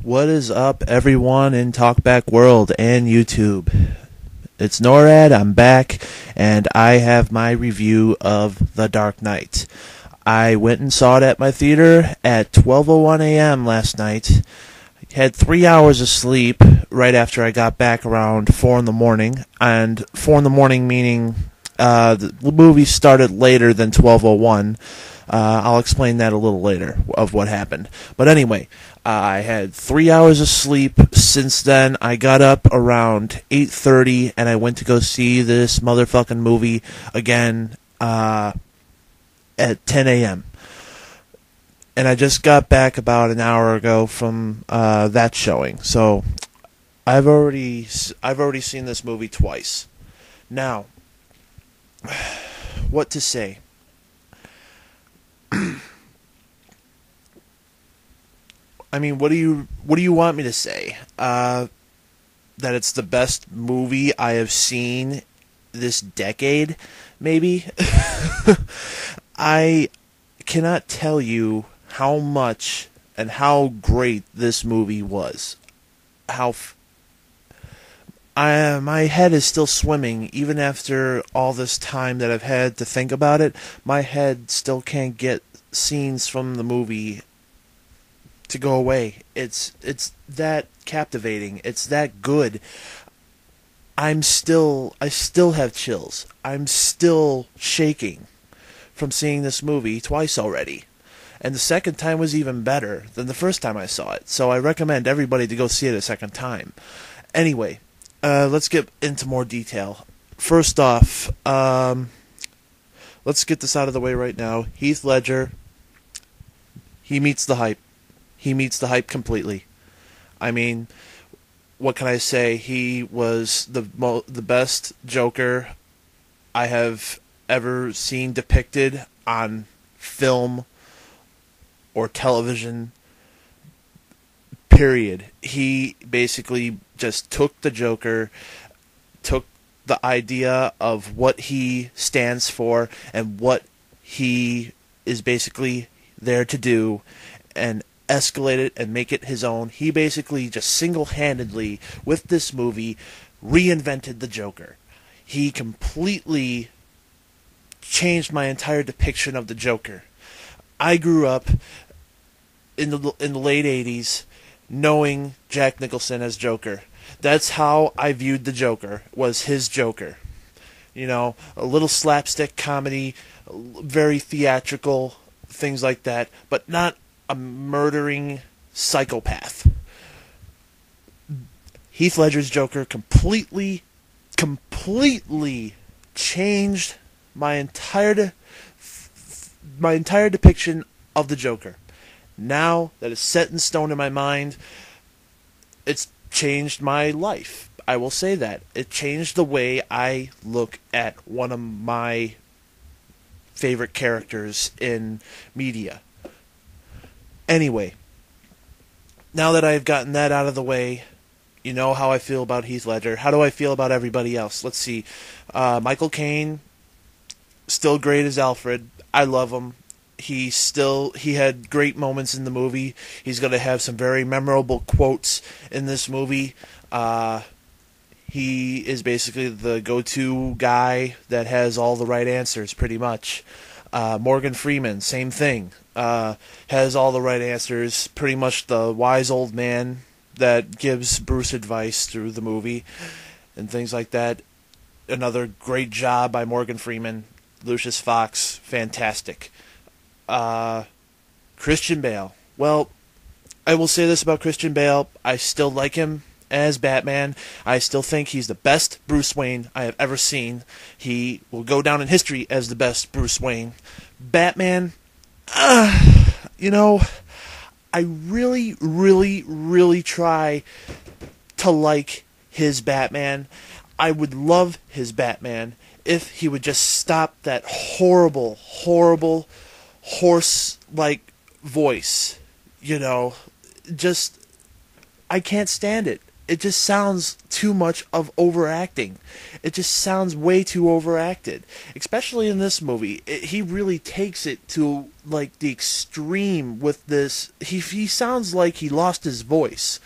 What is up, everyone in Talkback World and YouTube? It's NoRaD, I'm back, and I have my review of The Dark Knight. I went and saw it at my theater at 12:01 a.m. last night. Had 3 hours of sleep right after I got back around 4 in the morning, and 4 in the morning meaning the movie started later than 12:01. I'll explain that a little later of what happened. But anyway, I had 3 hours of sleep since then. I got up around 8:30 and I went to go see this motherfucking movie again at 10 a.m. And I just got back about an hour ago from that showing. So I've already seen this movie twice. Now, what to say? I mean, what do you want me to say? That it's the best movie I have seen this decade, maybe? I cannot tell you how much and how great this movie was. My head is still swimming, even after all this time that I've had to think about it. My head still can't get scenes from the movie to go away. It's that captivating. It's that good. I still have chills. I'm still shaking from seeing this movie twice already. And the second time was even better than the first time I saw it. So I recommend everybody to go see it a second time. Anyway, let's get into more detail. First off, let's get this out of the way right now. Heath Ledger, he meets the hype. He meets the hype completely. I mean, what can I say? He was the best Joker I have ever seen depicted on film or television, period. He basically just took the Joker, took the idea of what he stands for and what he is basically there to do, and escalate it and make it his own. He basically just single-handedly, with this movie, reinvented the Joker. He completely changed my entire depiction of the Joker. I grew up in the late 80s knowing Jack Nicholson as Joker. That's how I viewed the Joker, was his Joker. You know, a little slapstick comedy, very theatrical, things like that, but not a murdering psychopath. Heath Ledger's Joker completely changed my entire depiction of the Joker. Now that it's set in stone in my mind, it's changed my life. I will say that. It changed the way I look at one of my favorite characters in media. Anyway, now that I've gotten that out of the way, you know how I feel about Heath Ledger. How do I feel about everybody else? Let's see. Michael Caine, still great as Alfred. I love him. He had great moments in the movie. He's going to have some very memorable quotes in this movie. He is basically the go-to guy that has all the right answers, pretty much. Morgan Freeman, same thing. Has all the right answers. Pretty much the wise old man that gives Bruce advice through the movie and things like that. Another great job by Morgan Freeman. Lucius Fox, fantastic. Christian Bale. Well, I will say this about Christian Bale. I still like him as Batman. I still think he's the best Bruce Wayne I have ever seen. He will go down in history as the best Bruce Wayne. Batman, you know, I really try to like his Batman. I would love his Batman if he would just stop that horrible horse-like voice. You know, just, I can't stand it. it just sounds too much of overacting. It just sounds way too overacted, especially in this movie. He really takes it to like the extreme with this. He sounds like he lost his voice.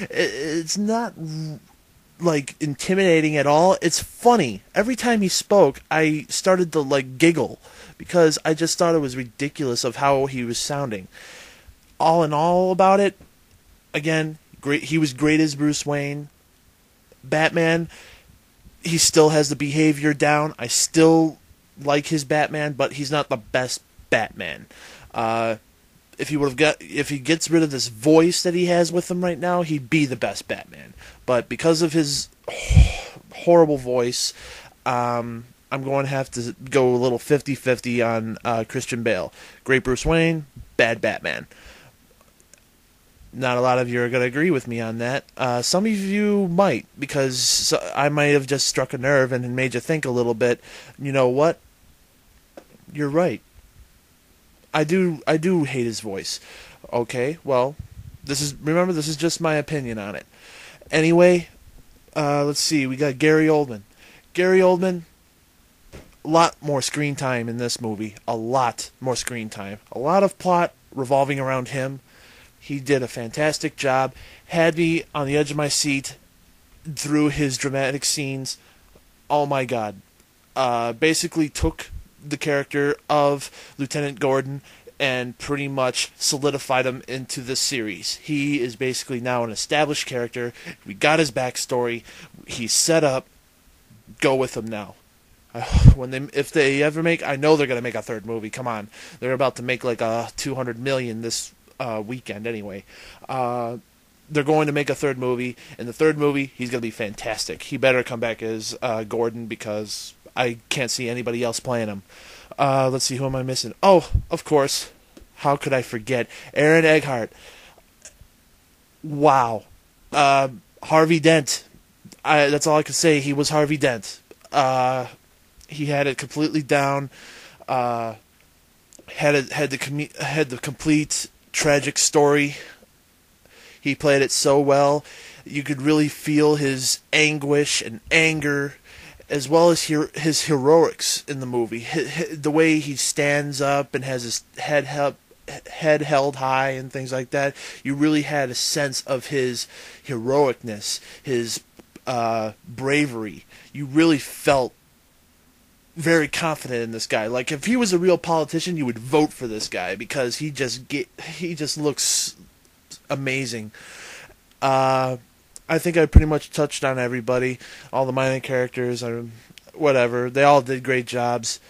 It's not like intimidating at all. It's funny. Every time he spoke, I started to like giggle because I just thought it was ridiculous of how he was sounding. All in all about it, again, great. He was great as Bruce Wayne. Batman, he still has the behavior down. I still like his Batman, but he's not the best Batman. If he gets rid of this voice that he has with him right now, he'd be the best Batman. But because of his horrible voice, I'm going to have to go a little 50-50 on Christian Bale. Great Bruce Wayne, bad Batman. Not a lot of you are going to agree with me on that. Some of you might, because I might have just struck a nerve and made you think a little bit. You know what? You're right. I do hate his voice. Okay, well, this is just my opinion on it. Anyway, let's see. We got Gary Oldman. Gary Oldman, a lot more screen time in this movie. A lot more screen time. A lot of plot revolving around him. He did a fantastic job. Had me on the edge of my seat through his dramatic scenes. Oh my God. Basically took the character of Lieutenant Gordon and pretty much solidified him into this series. He is basically now an established character. We got his backstory. He's set up. Go with him now. If they ever make, I know they're gonna make a third movie. Come on, they're about to make like a $200 million this weekend anyway. They're going to make a third movie. In the third movie, he's gonna be fantastic. He better come back as Gordon because I can't see anybody else playing him. Let's see, who am I missing? Oh, of course. How could I forget? Aaron Eckhart. Wow. Harvey Dent. That's all I could say. He was Harvey Dent. He had it completely down. Had the complete tragic story. He played it so well. You could really feel his anguish and anger, as well as his heroics in the movie. The way he stands up and has his head held high and things like that. You really had a sense of his heroicness, his bravery. You really felt very confident in this guy. Like, if he was a real politician, you would vote for this guy because he just looks amazing. I think I pretty much touched on everybody, all the minor characters, or whatever. They all did great jobs.